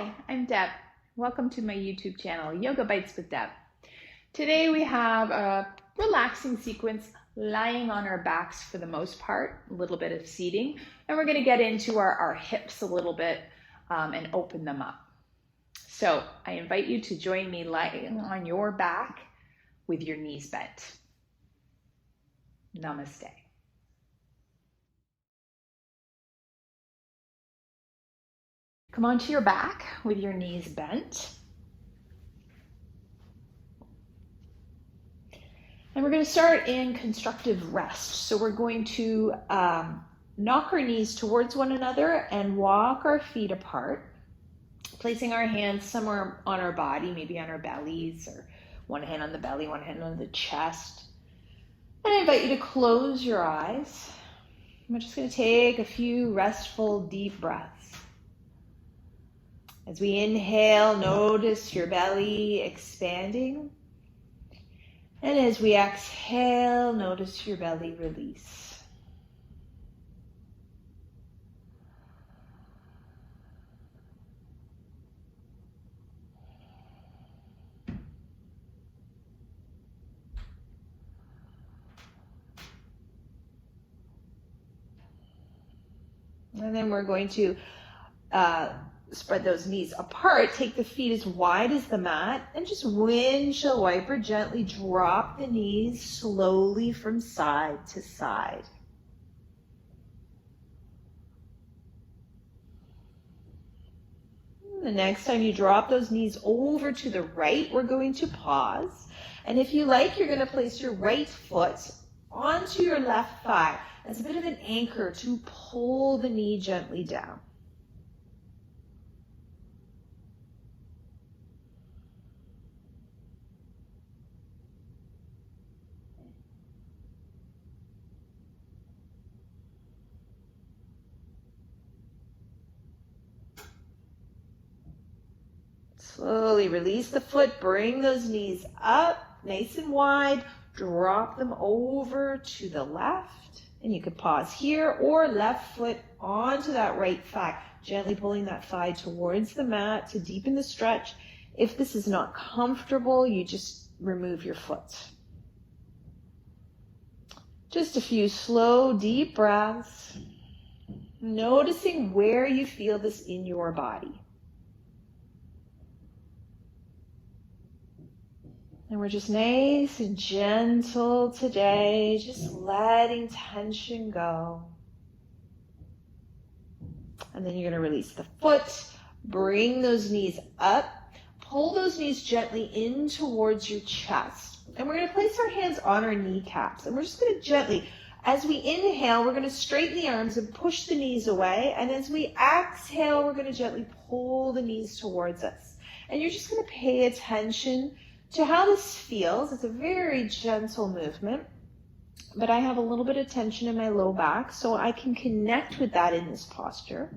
Hi, I'm Deb. Welcome to my YouTube channel, Yoga Bites with Deb. Today we have a relaxing sequence lying on our backs for the most part, a little bit of seating, and we're going to get into our hips a little bit and open them up. So I invite you to join me lying on your back with your knees bent. Namaste. Come onto your back with your knees bent. And we're going to start in constructive rest. So we're going to knock our knees towards one another and walk our feet apart, placing our hands somewhere on our body, maybe on our bellies, or one hand on the belly, one hand on the chest. And I invite you to close your eyes. We're just going to take a few restful, deep breaths. As we inhale, notice your belly expanding. And as we exhale, notice your belly release. And then we're going to spread those knees apart, take the feet as wide as the mat, and just windshield wiper, gently drop the knees slowly from side to side. The next time you drop those knees over to the right, we're going to pause. And if you like, you're going to place your right foot onto your left thigh as a bit of an anchor to pull the knee gently down. Slowly release the foot, bring those knees up, nice and wide, drop them over to the left, and you could pause here, or left foot onto that right thigh, gently pulling that thigh towards the mat to deepen the stretch. If this is not comfortable, you just remove your foot. Just a few slow, deep breaths, noticing where you feel this in your body. And we're just nice and gentle today, just letting tension go. And then you're going to release the foot, bring those knees up, pull those knees gently in towards your chest. And we're going to place our hands on our kneecaps. And we're just going to gently, as we inhale, we're going to straighten the arms and push the knees away. And as we exhale, we're going to gently pull the knees towards us. And you're just going to pay attention to how this feels. It's a very gentle movement, but I have a little bit of tension in my low back, so I can connect with that in this posture.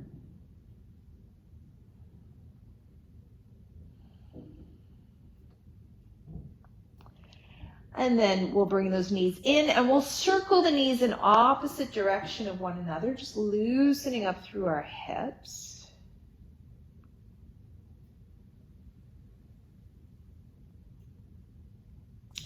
And then we'll bring those knees in and we'll circle the knees in opposite direction of one another, just loosening up through our hips.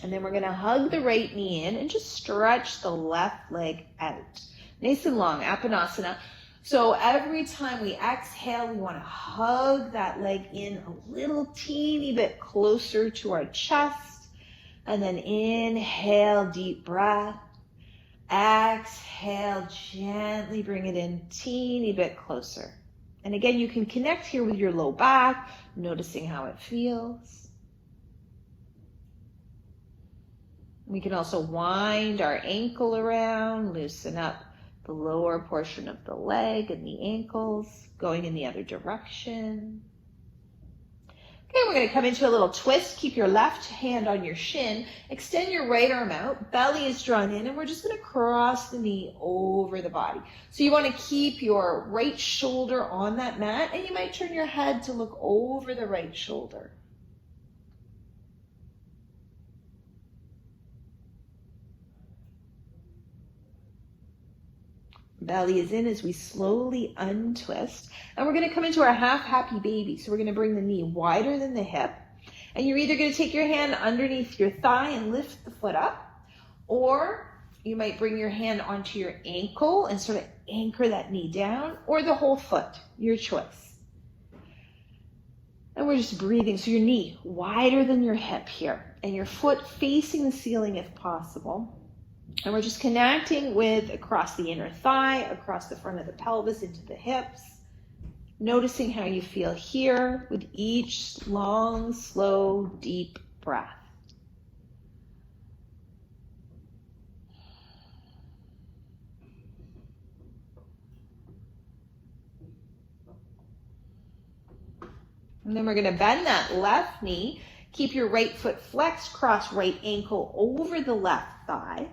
And then we're going to hug the right knee in and just stretch the left leg out. Nice and long, Apanasana. So every time we exhale, we want to hug that leg in a little teeny bit closer to our chest. And then inhale, deep breath. Exhale, gently bring it in teeny bit closer. And again, you can connect here with your low back, noticing how it feels. We can also wind our ankle around, loosen up the lower portion of the leg and the ankles, going in the other direction. Okay, we're going to come into a little twist. Keep your left hand on your shin. Extend your right arm out. Belly is drawn in, and we're just going to cross the knee over the body. So you want to keep your right shoulder on that mat, and you might turn your head to look over the right shoulder. Belly is in as we slowly untwist. And we're going to come into our half happy baby. So we're going to bring the knee wider than the hip. And you're either going to take your hand underneath your thigh and lift the foot up, or you might bring your hand onto your ankle and sort of anchor that knee down, or the whole foot, your choice. And we're just breathing. So your knee wider than your hip here, and your foot facing the ceiling if possible. And we're just connecting with across the inner thigh, across the front of the pelvis into the hips. Noticing how you feel here with each long, slow, deep breath. And then we're going to bend that left knee. Keep your right foot flexed, cross right ankle over the left thigh.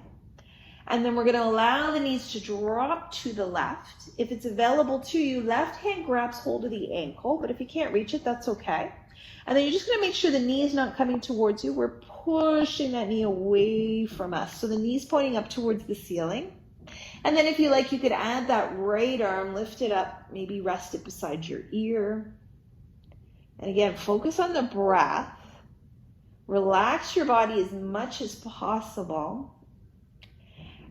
And then we're going to allow the knees to drop to the left. If it's available to you, left hand grabs hold of the ankle, but if you can't reach it, that's okay. And then you're just going to make sure the knee is not coming towards you. We're pushing that knee away from us. So the knee's pointing up towards the ceiling. And then if you like, you could add that right arm, lift it up, maybe rest it beside your ear. And again, focus on the breath. Relax your body as much as possible.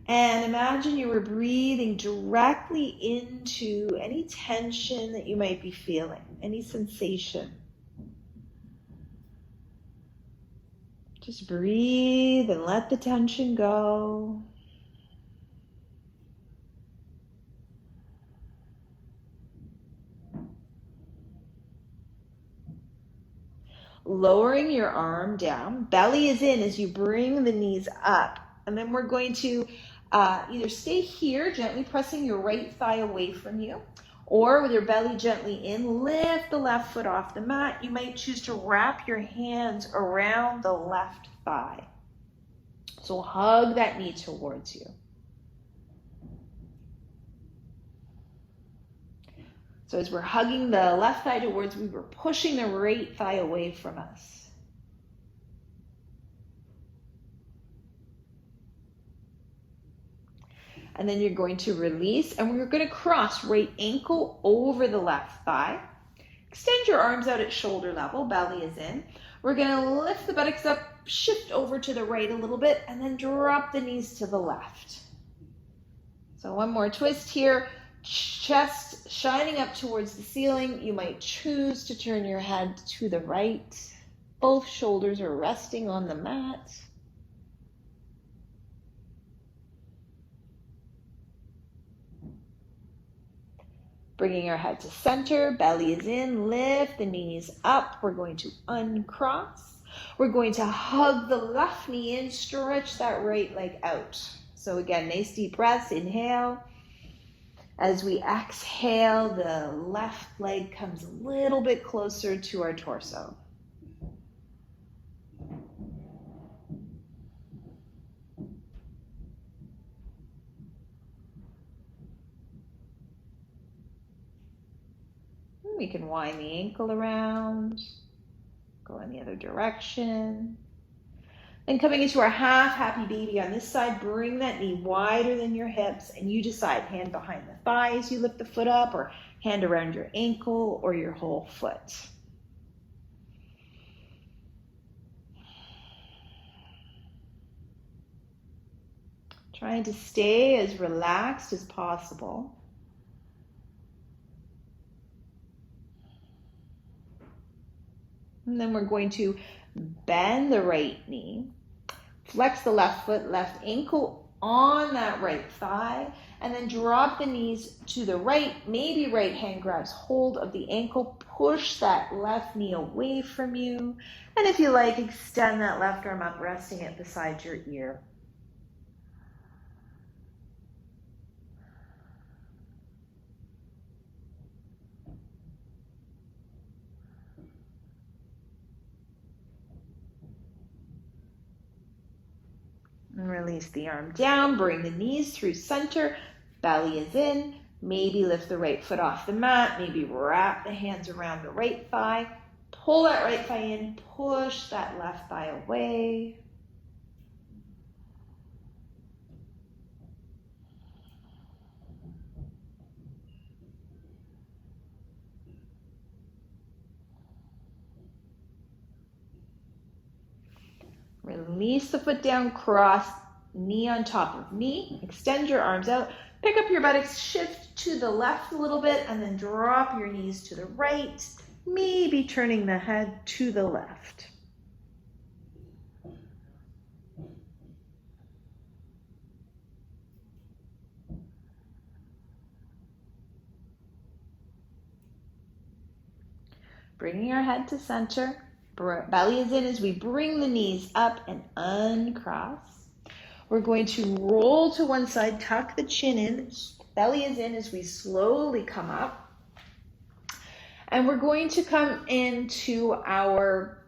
And imagine you were breathing directly into any tension that you might be feeling, any sensation. Just breathe and let the tension go. Lowering your arm down, belly is in as you bring the knees up. And then we're going to either stay here, gently pressing your right thigh away from you, or with your belly gently in, lift the left foot off the mat. You might choose to wrap your hands around the left thigh. So hug that knee towards you. So as we're hugging the left thigh towards, we were pushing the right thigh away from us. And then you're going to release, and we're going to cross right ankle over the left thigh. Extend your arms out at shoulder level, belly is in. We're going to lift the buttocks up, shift over to the right a little bit, and then drop the knees to the left. So one more twist here, chest shining up towards the ceiling. You might choose to turn your head to the right. Both shoulders are resting on the mat. Bringing our head to center, belly is in, lift the knees up. We're going to uncross. We're going to hug the left knee in, stretch that right leg out. So again, nice deep breaths, inhale. As we exhale, the left leg comes a little bit closer to our torso. We can wind the ankle around, go in the other direction. Then coming into our half happy baby on this side, bring that knee wider than your hips, and you decide, hand behind the thighs, you lift the foot up, or hand around your ankle or your whole foot. Trying to stay as relaxed as possible. And then we're going to bend the right knee, flex the left foot, left ankle on that right thigh, and then drop the knees to the right. Maybe right hand grabs hold of the ankle, push that left knee away from you. And if you like, extend that left arm up, resting it beside your ear. And release the arm down, bring the knees through center, belly is in, maybe lift the right foot off the mat, maybe wrap the hands around the right thigh, pull that right thigh in, push that left thigh away. Release the foot down, cross, knee on top of knee. Extend your arms out. Pick up your buttocks, shift to the left a little bit, and then drop your knees to the right, maybe turning the head to the left. Bringing our head to center. Belly is in as we bring the knees up and uncross. We're going to roll to one side, tuck the chin in. Belly is in as we slowly come up. And we're going to come into our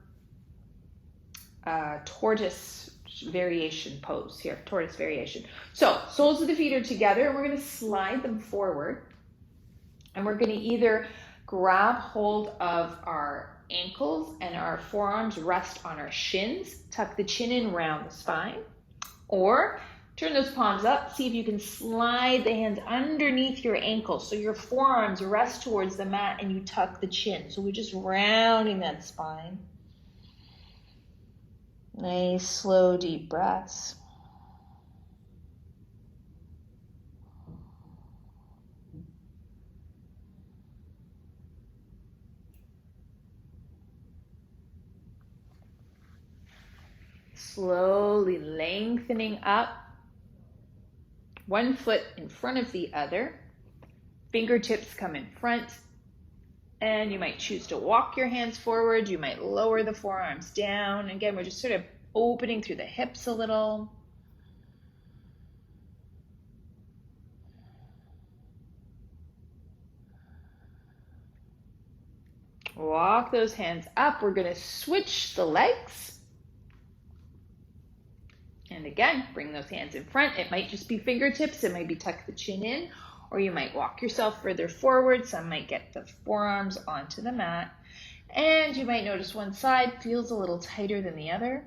tortoise variation pose here, tortoise variation. So soles of the feet are together and we're going to slide them forward. And we're going to either grab hold of our ankles and our forearms rest on our shins, tuck the chin in round the spine, or turn those palms up, see if you can slide the hands underneath your ankles so your forearms rest towards the mat and you tuck the chin. So we're just rounding that spine. Nice, slow, deep breaths. Slowly lengthening up, one foot in front of the other. Fingertips come in front, and you might choose to walk your hands forward. You might lower the forearms down. Again, we're just sort of opening through the hips a little. Walk those hands up. We're going to switch the legs. And again, bring those hands in front. It might just be fingertips. It might be tuck the chin in, or you might walk yourself further forward. Some might get the forearms onto the mat. And you might notice one side feels a little tighter than the other.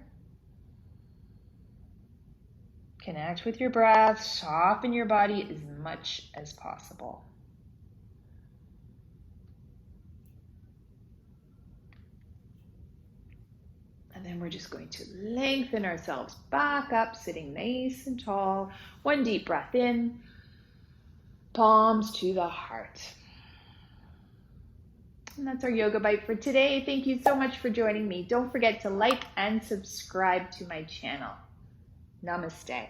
Connect with your breath. Soften your body as much as possible. And then we're just going to lengthen ourselves back up, sitting nice and tall. One deep breath in, palms to the heart. And that's our yoga bite for today. Thank you so much for joining me. Don't forget to like and subscribe to my channel. Namaste.